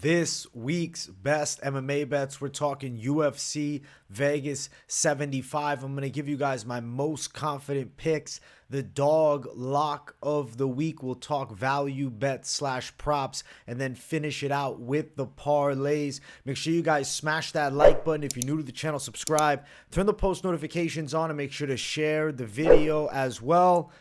this week's best MMA bets. We're talking UFC Vegas 75. I'm going to give you guys my most confident picks. The dog lock of the week. We'll talk value bets / props and then finish it out with the parlays. Make sure you guys smash that like button. If you're new to the channel, subscribe. Turn the post notifications on and make sure to share the video as well.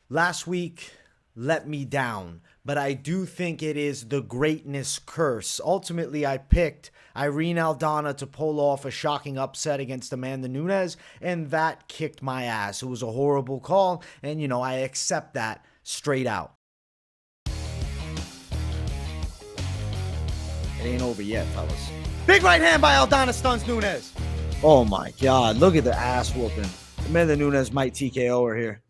Last week let me down, but I do think it is the greatness curse. Ultimately, I picked Irene Aldana to pull off a shocking upset against Amanda Nunes, and that kicked my ass. It was a horrible call, and I accept that straight out. It ain't over yet, fellas. Big right hand by Aldana stuns Nunes. Oh my God, look at the ass whooping. Amanda Nunes might TKO her here.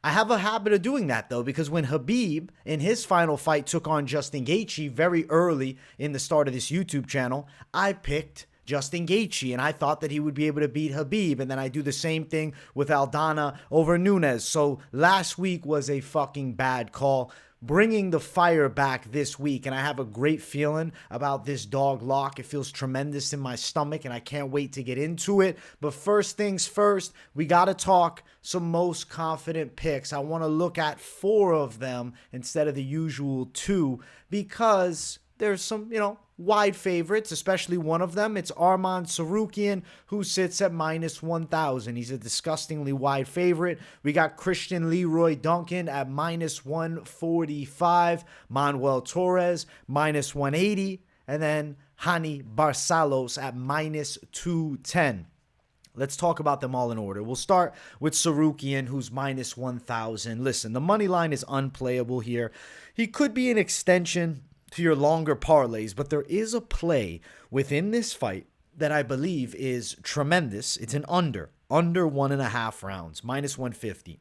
I have a habit of doing that, though, because when Khabib, in his final fight, took on Justin Gaethje very early in the start of this YouTube channel, I picked Justin Gaethje, and I thought that he would be able to beat Khabib, and then I do the same thing with Aldana over Nunes. So last week was a fucking bad call. Bringing the fire back this week, and I have a great feeling about this dog lock. It feels tremendous in my stomach, and I can't wait to get into it. But first things first, we got to talk some most confident picks. I want to look at 4 of them instead of the usual 2 because there's some, wide favorites, especially one of them. It's Arman Tsarukyan, who sits at minus 1,000. He's a disgustingly wide favorite. We got Christian Leroy Duncan at minus 145. Manuel Torres, minus 180. And then Hani Barcelos at minus 210. Let's talk about them all in order. We'll start with Tsarukyan, who's minus 1,000. Listen, the money line is unplayable here. He could be an extension to your longer parlays, but there is a play within this fight that I believe is tremendous. It's an under 1.5 rounds, minus 150.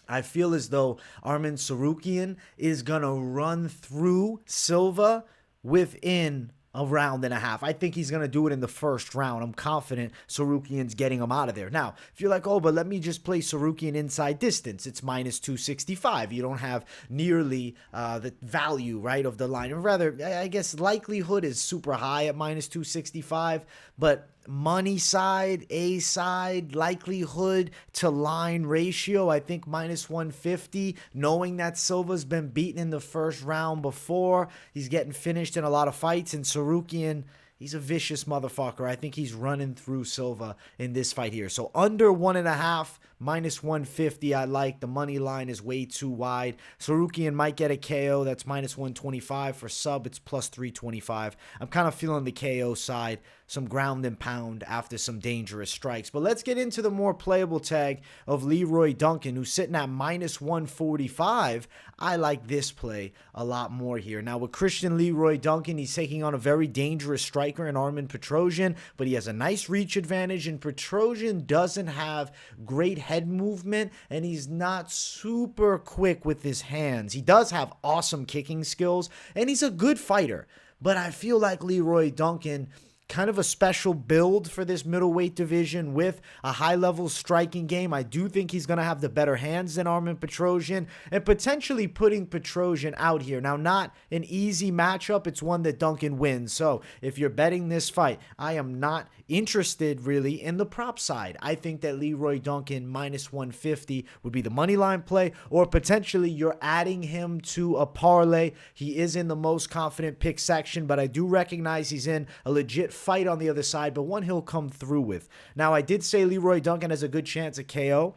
I feel as though Arman Tsarukyan is going to run through Silva within a round and a half. I think he's going to do it in the first round. I'm confident Tsarukyan's getting him out of there. Now, if you're like, oh, but let me just play Tsarukyan inside distance, it's minus 265. You don't have nearly the value, right, of the line. Or rather, I guess likelihood is super high at minus 265, but money side, A side, likelihood to line ratio, I think minus 150, knowing that Silva's been beaten in the first round before. He's getting finished in a lot of fights, and Tsarukyan, he's a vicious motherfucker. I think he's running through Silva in this fight here. So under 1.5, minus 150, I like. The money line is way too wide. Tsarukyan might get a KO. That's minus 125. For sub, it's plus 325. I'm kind of feeling the KO side. Some ground and pound after some dangerous strikes. But let's get into the more playable tag of Leroy Duncan, who's sitting at minus 145. I like this play a lot more here. Now, with Christian Leroy Duncan, he's taking on a very dangerous striker in Armen Petrosyan, but he has a nice reach advantage, and Petrosyan doesn't have great head movement, and he's not super quick with his hands. He does have awesome kicking skills, and he's a good fighter. But I feel like Leroy Duncan, kind of a special build for this middleweight division with a high-level striking game. I do think he's going to have the better hands than Armen Petrosyan, and potentially putting Petrosyan out here. Now, not an easy matchup. It's one that Duncan wins. So if you're betting this fight, I am not interested really in the prop side. I think that Leroy Duncan minus 150 would be the money line play, or potentially you're adding him to a parlay. He is in the most confident pick section, but I do recognize he's in a legit fight on the other side, but one he'll come through with. Now, I did say Leroy Duncan has a good chance at KO.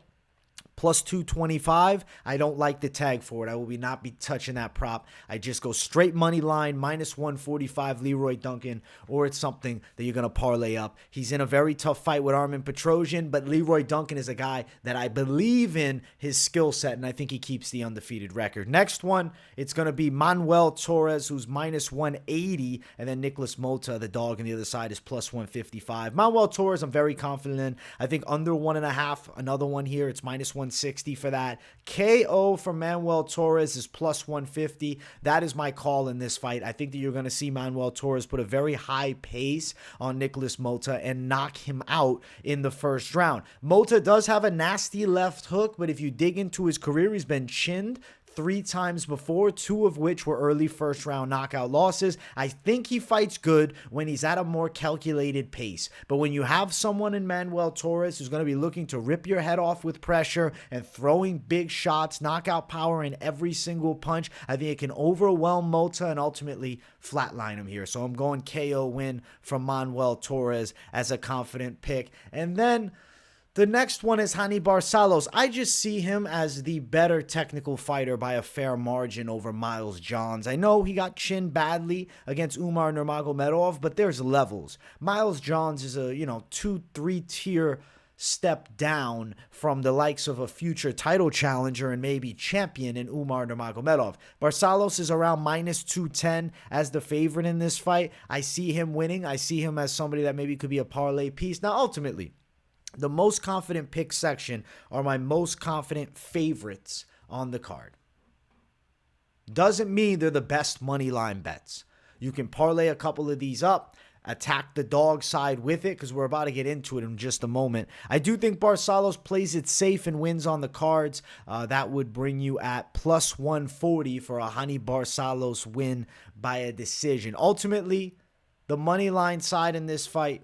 Plus 225. I don't like the tag for it. I will not be touching that prop. I just go straight money line, minus 145 Leroy Duncan, or it's something that you're going to parlay up. He's in a very tough fight with Armen Petrosyan, but Leroy Duncan is a guy that I believe in his skill set, and I think he keeps the undefeated record. Next one, it's going to be Manuel Torres, who's minus 180, and then Nicholas Mota, the dog on the other side, is plus 155. Manuel Torres, I'm very confident in. I think under 1.5, another one here, it's minus 160 for that. KO for Manuel Torres is plus 150. That is my call in this fight. I think that you're going to see Manuel Torres put a very high pace on Nicholas Mota and knock him out in the first round. Mota does have a nasty left hook, but if you dig into his career, he's been chinned 3 times before, 2 of which were early first-round knockout losses. I think he fights good when he's at a more calculated pace. But when you have someone in Manuel Torres who's going to be looking to rip your head off with pressure and throwing big shots, knockout power in every single punch, I think it can overwhelm Mota and ultimately flatline him here. So I'm going KO win from Manuel Torres as a confident pick. And then the next one is Hani Barcelos. I just see him as the better technical fighter by a fair margin over Miles Johns. I know he got chinned badly against Umar Nurmagomedov, but there's levels. Miles Johns is a, 2-3 tier step down from the likes of a future title challenger and maybe champion in Umar Nurmagomedov. Barcelos is around minus 210 as the favorite in this fight. I see him winning. I see him as somebody that maybe could be a parlay piece. Now, ultimately, the most confident pick section are my most confident favorites on the card. Doesn't mean they're the best money line bets. You can parlay a couple of these up, attack the dog side with it, because we're about to get into it in just a moment. I do think Barcelos plays it safe and wins on the cards. That would bring you at plus 140 for a Hani Barcelos win by a decision. Ultimately, the money line side in this fight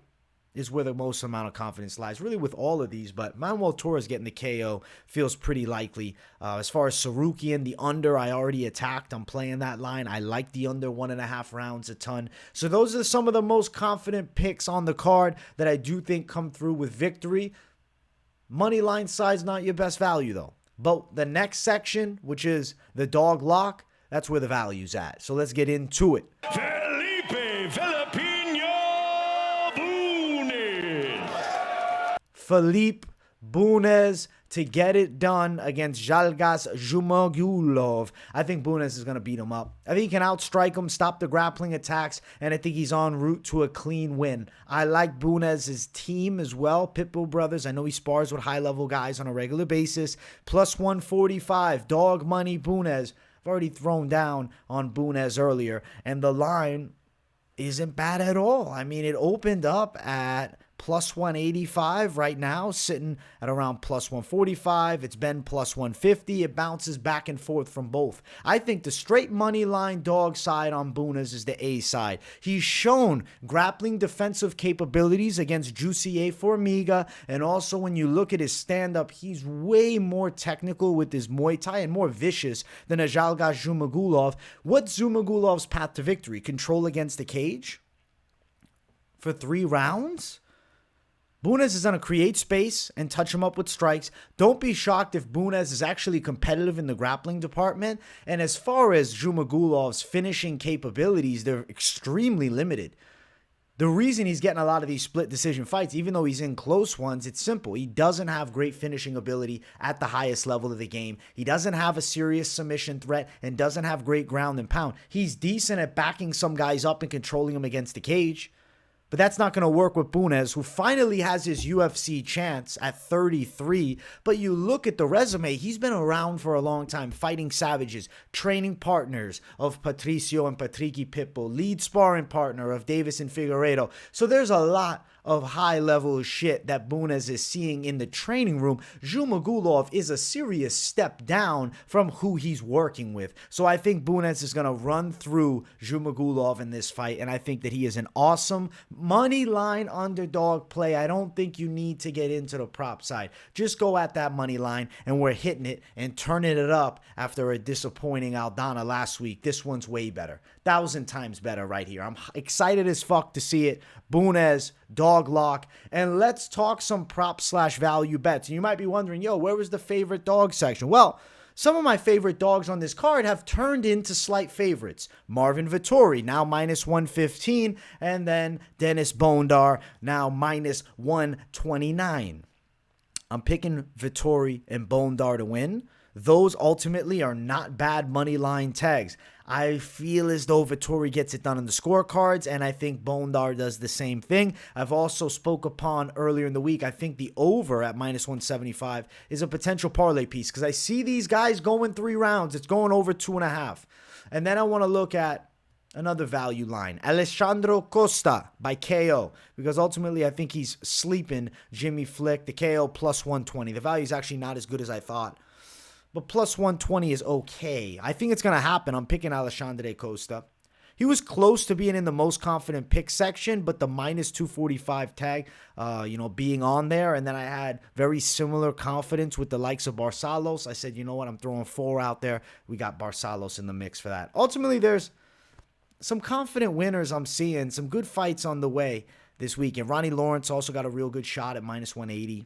is where the most amount of confidence lies, really with all of these, but Manuel Torres getting the KO feels pretty likely. As far as Tsarukyan, the under, I already attacked. I'm playing that line. I like the under 1.5 rounds a ton. So those are some of the most confident picks on the card that I do think come through with victory. Money line side's not your best value, though. But the next section, which is the dog lock, that's where the value's at. So let's get into it. Felipe Bunes to get it done against Zhalgas Zhumagulov. I think Bunes is going to beat him up. I think he can outstrike him, stop the grappling attacks, and I think he's en route to a clean win. I like Bunes' team as well, Pitbull Brothers. I know he spars with high-level guys on a regular basis. Plus 145, dog money Bunes. I've already thrown down on Bunes earlier, and the line isn't bad at all. I mean, it opened up at plus 185 right now, sitting at around plus 145. It's been plus 150. It bounces back and forth from both. I think the straight money line dog side on Bunes is the A side. He's shown grappling defensive capabilities against Jussier Formiga, and also when you look at his stand-up, he's way more technical with his Muay Thai and more vicious than a Zhalgas Zhumagulov. What's Zhumagulov's path to victory? Control against the cage for 3 rounds? Bunes is going to create space and touch him up with strikes. Don't be shocked if Bunes is actually competitive in the grappling department. And as far as Zhumagulov's finishing capabilities, they're extremely limited. The reason he's getting a lot of these split decision fights, even though he's in close ones, it's simple. He doesn't have great finishing ability at the highest level of the game. He doesn't have a serious submission threat and doesn't have great ground and pound. He's decent at backing some guys up and controlling them against the cage. But that's not going to work with Bunes, who finally has his UFC chance at 33. But you look at the resume, he's been around for a long time, fighting savages, training partners of Patricio and Patricky Pitbull, lead sparring partner of Davis and Figueiredo. So there's a lot of high-level shit that Bunes is seeing in the training room. Zhumagulov is a serious step down from who he's working with. So I think Bunes is going to run through Zhumagulov in this fight, and I think that he is an awesome money line underdog play. I don't think you need to get into the prop side. Just go at that money line, and we're hitting it and turning it up after a disappointing Aldana last week. This one's way better. 1,000 times better right here. I'm excited as fuck to see it. Bunes, dog lock. And let's talk some prop/value bets. And you might be wondering, yo, where was the favorite dog section? Well, some of my favorite dogs on this card have turned into slight favorites. Marvin Vettori, now minus 115. And then Dennis Bondar, now minus 129. I'm picking Vettori and Bondar to win. Those ultimately are not bad money line tags. I feel as though Vettori gets it done on the scorecards, and I think Bondar does the same thing. I've also spoke upon earlier in the week, I think the over at minus 175 is a potential parlay piece because I see these guys going 3 rounds. It's going over 2.5. And then I want to look at another value line, Alessandro Costa by KO, because ultimately I think he's sleeping Jimmy Flick, the KO plus 120. The value is actually not as good as I thought. but plus 120 is okay. I think it's going to happen. I'm picking Alexandre Costa. He was close to being in the most confident pick section, but the minus 245 tag, being on there. And then I had very similar confidence with the likes of Barcelos. I said, you know what? I'm throwing 4 out there. We got Barcelos in the mix for that. Ultimately, there's some confident winners I'm seeing. Some good fights on the way this weekend. Ronnie Lawrence also got a real good shot at minus 180.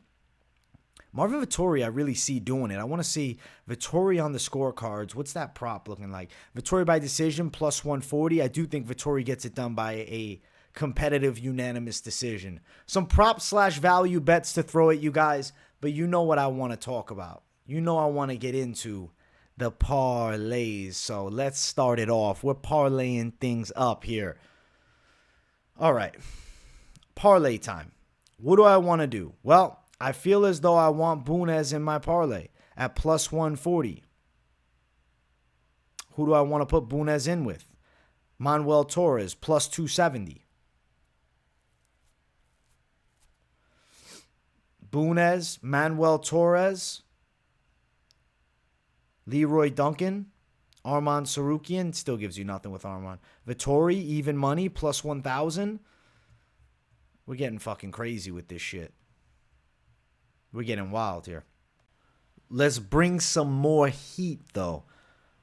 Marvin Vettori, I really see doing it. I want to see Vettori on the scorecards. What's that prop looking like? Vettori by decision, plus 140. I do think Vettori gets it done by a competitive, unanimous decision. Some prop/value bets to throw at you guys, but you know what I want to talk about. You know I want to get into the parlays. So let's start it off. We're parlaying things up here. All right. Parlay time. What do I want to do? Well, I feel as though I want Bunez in my parlay at plus 140. Who do I want to put Bunez in with? Manuel Torres, plus 270. Bunez, Manuel Torres, Leroy Duncan, Arman Tsarukyan. Still gives you nothing with Arman. Vettori, even money, plus 1,000. We're getting fucking crazy with this shit. We're getting wild here. Let's bring some more heat, though.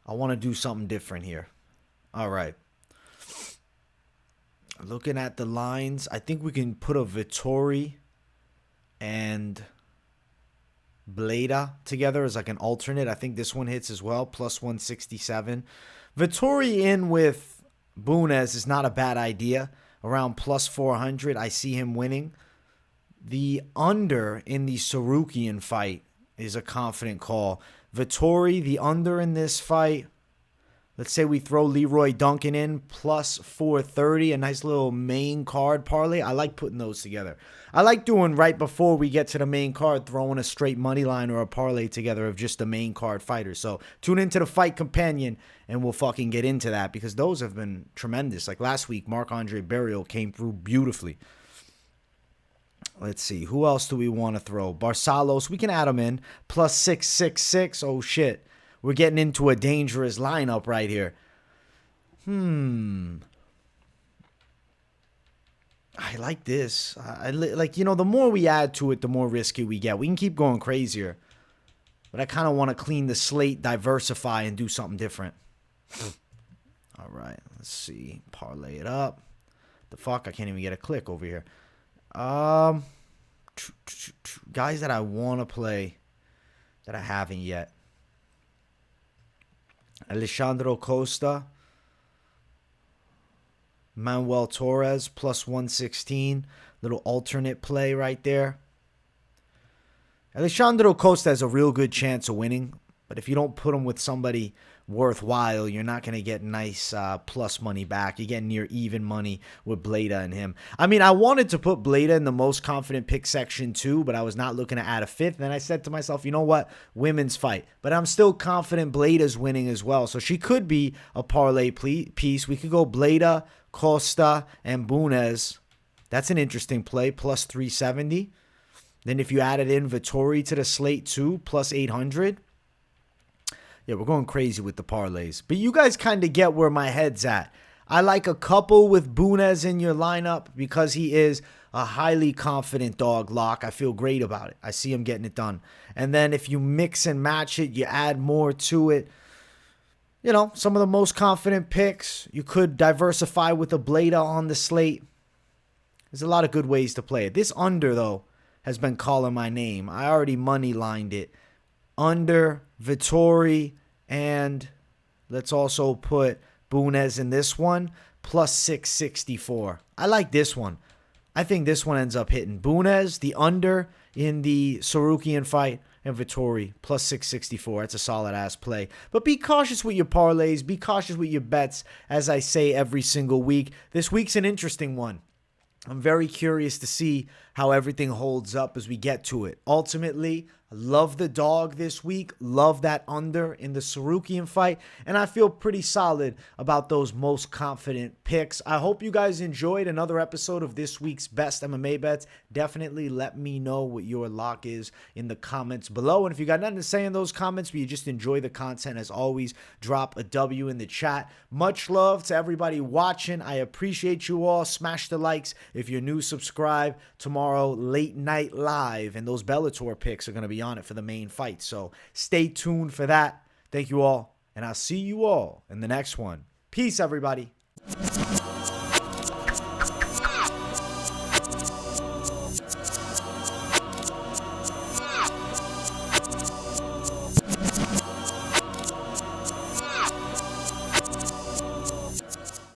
I want to do something different here. All right. Looking at the lines, I think we can put a Vettori and Bleda together as like an alternate. I think this one hits as well, plus 167. Vettori in with Bunez is not a bad idea. Around plus 400, I see him winning. The under in the Tsarukyan fight is a confident call. Vettori, the under in this fight. Let's say we throw Leroy Duncan in, plus 430, a nice little main card parlay. I like putting those together. I like doing right before we get to the main card, throwing a straight money line or a parlay together of just the main card fighters. So tune into the Fight Companion and we'll fucking get into that because those have been tremendous. Like last week, Marc-Andre Barrios came through beautifully. Let's see. Who else do we want to throw? Barcelos. We can add him in. Plus 666. Oh, shit. We're getting into a dangerous lineup right here. I like this. The more we add to it, the more risky we get. We can keep going crazier. But I kind of want to clean the slate, diversify, and do something different. All right. Let's see. Parlay it up. The fuck? I can't even get a click over here. Guys that I want to play that I haven't yet. Alexandre Costa, Manuel Torres, plus 116. Little alternate play right there. Alexandre Costa has a real good chance of winning, but if you don't put him with somebody worthwhile, you're not going to get nice plus money back. You get near even money with Bleda and him. I mean, I wanted to put Bleda in the most confident pick section too, but I was not looking to add a fifth. And then I said to myself, you know what? Women's fight. But I'm still confident Bleda's winning as well. So she could be a parlay piece. We could go Bleda, Costa, and Bunez. That's an interesting play, plus 370. Then if you added in Vettori to the slate too, plus 800. Yeah, we're going crazy with the parlays. But you guys kind of get where my head's at. I like a couple with Bunez in your lineup because he is a highly confident dog lock. I feel great about it. I see him getting it done. And then if you mix and match it, you add more to it. You know, some of the most confident picks. You could diversify with a Bleda on the slate. There's a lot of good ways to play it. This under, though, has been calling my name. I already money lined it. Under Vettori, and let's also put Bunez in this one, plus 664. I like this one. I think this one ends up hitting. Bunez, the under in the Tsarukyan fight, and Vettori, plus 664. That's a solid-ass play. But be cautious with your parlays. Be cautious with your bets, as I say every single week. This week's an interesting one. I'm very curious to see how everything holds up as we get to it. Ultimately, I love the dog this week. Love that under in the Tsarukyan fight. And I feel pretty solid about those most confident picks. I hope you guys enjoyed another episode of this week's Best MMA Bets. Definitely let me know what your lock is in the comments below. And if you got nothing to say in those comments, but you just enjoy the content, as always, drop a W in the chat. Much love to everybody watching. I appreciate you all. Smash the likes. If you're new, subscribe. Tomorrow, late night live. And those Bellator picks are going to be on it for the main fight. So stay tuned for that. Thank you all. And I'll see you all in the next one. Peace, everybody.